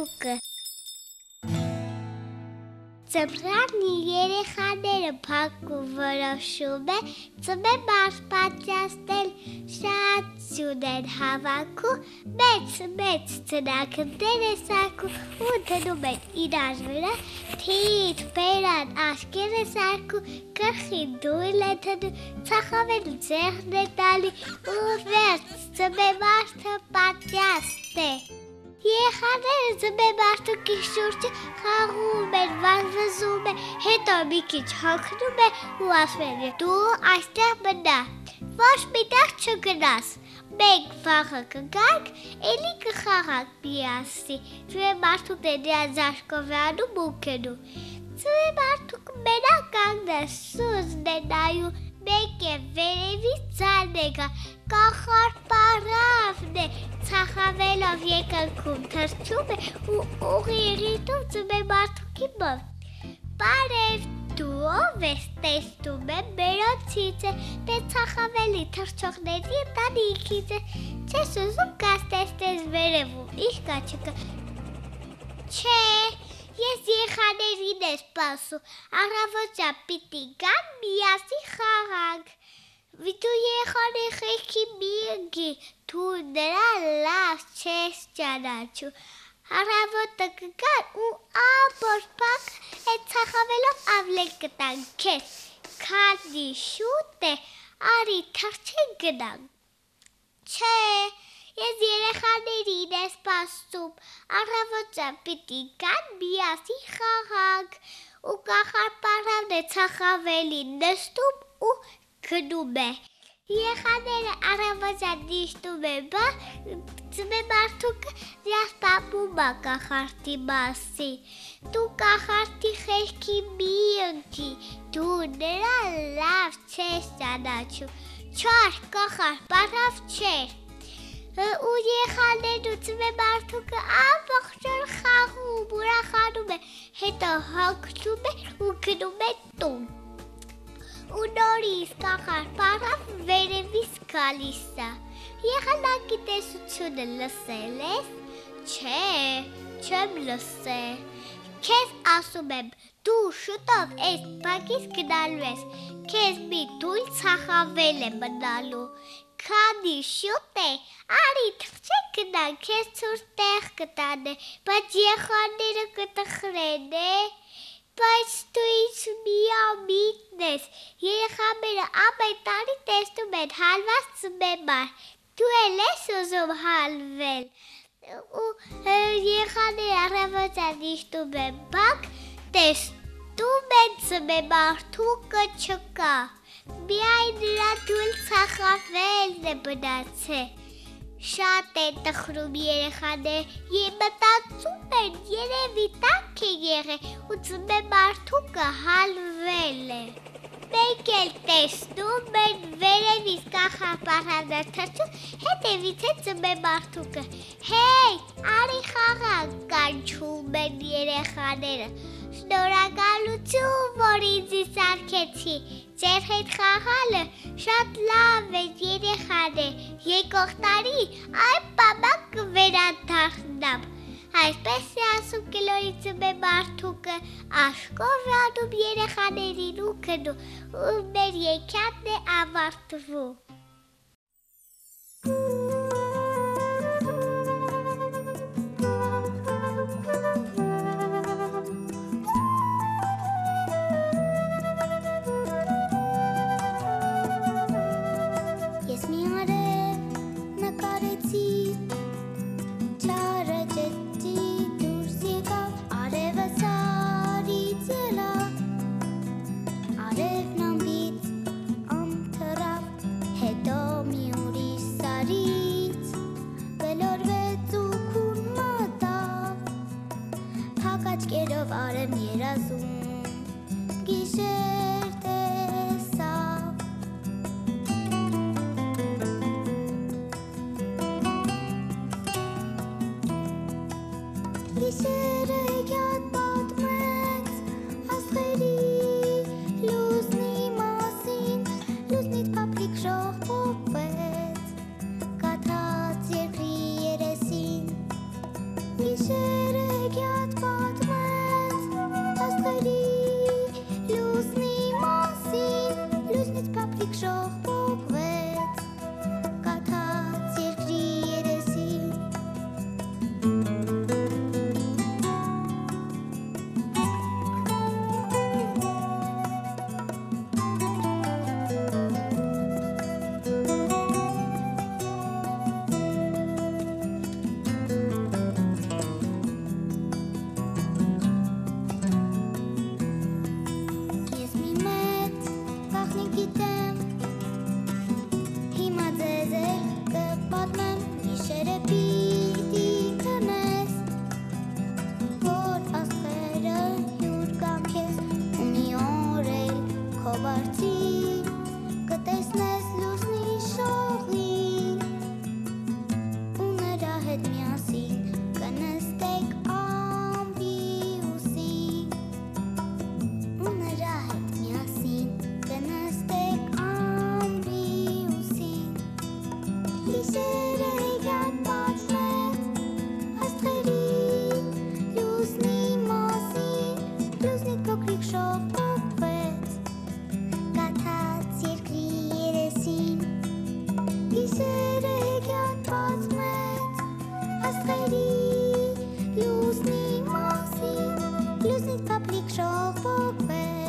Մարդուկը Ծմրանի երեխաները փակ ու որոշում է ծմե մարդ պատրաստել շատ սյուն են հավաքում մեծ ծնակներ է սարքում ու դնում են իրար վրա թիթ բերան աշկեր է սարքում գլխին դույլ է դնում ծախավելու ձեղն է տալի ու վերջ ծմե մարդը պատրաստ է Երեխաները ծմե մարդուկի շուրջը խաղում են, վազվզում են, հետո մի քիչ հոգնում են ու ասում են դու այստեղ մնա, ոչ մի տեղ չգնաս, մենք վաղը կգանք, էլի կխաղանք միասին, ծմե մարդուկները նրանց աշկով է անում ու գնում, ծմե մարդուկը մենակ կանգնած սուզն է նայում, մեկ է վերևից ձայն է գա, կախար պարավն է, ծախավելով եկնքում թռչում է ու ուղիղիտում ծմե մարդուկի մոտ։ Բարև, դու ով ես տեսնում եմ մերոցից է, դե ծախավելի թռչողների ընտանիքից է, չես ուզում գաս տեսնես վերևում, ինչ կա չկա։ Չէ, ես երեխաներին եմ սպասում, առավոտյան պիտի գան միասին խաղանք։ Դու երեխաների խելքի մի ընկի, դու նրան լավ չես ճանաչում։ Առավոտը կգան ու ամբողջ փակ այդ ծախավելով ավլեն կտան քեզ։ Քանի շուտ է, արի թռչենք գնանք։ Չէ, ես երեխաներին եմ սպասում, առավոտյան պիտի գան միասին խաղանք ու կախար պարավն է ծախավելին նստում ու գնում է։ Երեխաները առավոտյան նստում են, բա ծմե մարդուկը նրանց պատմում է կախարդի մասին։ Դու կախարդի խելքի մի ընկի, դու նրան լավ չես ճանաչում։ Չար կախարդ պարավ չէր։ Ու երեխաներն ու ծմե մարդուկը ամբողջ օր խաղում, ուրախանում են, հետո հագնում են ու գնում են տուն։ Ու նորից կախարդ պարավ վերևից գալիս է։ Եղանակի տեսությունը լսել ես։ Չէ, չեմ լսել։ Քեզ ասում եմ, դու շուտով այս բակից գնալու ես։ Քեզ մի դույլ ծախավել է մնալու։ Քանի շուտ է, արի թռչենք գնանք, քեզ ցուրտ տեղ կտանե, բայց երեխաները կտխրեն է։ Բայց դու ինձ միամիտն ես, երեխաները ամեն տարի տեսնում են հալված ծմե մարդ, դու էլ ես ուզում հալվել, ու երեխաները առավոտյան նստում են բակ, տեսնում են ծմե մարդուկը չկա, միայն նրա դույլ ծախավելն է մնացել, շատ են տխրում երեխաները, մտածում են երևի տանք է եղել ու ծմե մարդուկը հալվել է։ Մենք էլ տեսնում են վերևից կախարդ պարավն է թռչում, հետևից է ծմե մարդուկը։ Հեյ, արի խաղանք, կանչում են երեխաները։ Շնորհակալություն, որ ինձ սարքեցի, ձեր հետ խաղալը շատ լավ է երեխաներ, եկող տարի այն բաբակ կվերադառնամ։ Այսպես է ասում կլորի ծմե մարդուկը, աշկով անում երեխաներին ու գնում, ու մեր եկյանն է ավարտվում։ Աչքերով արեմ երազում, գիշեր տեսավ Գիշերը եկյատ պատմեց աստղերի լուսնի մասին, լուսնից փափլիկ շող պոպվեց, կաթած երկրի երեսին Գիշերը լուսնից փոքրիկ շողոքվեց, գաթած երկրի երեսին, գիշերը հեքիաթ պատմեց, աստղերի լուսնի մասին, լուսնից փոքրիկ շողոքվեց.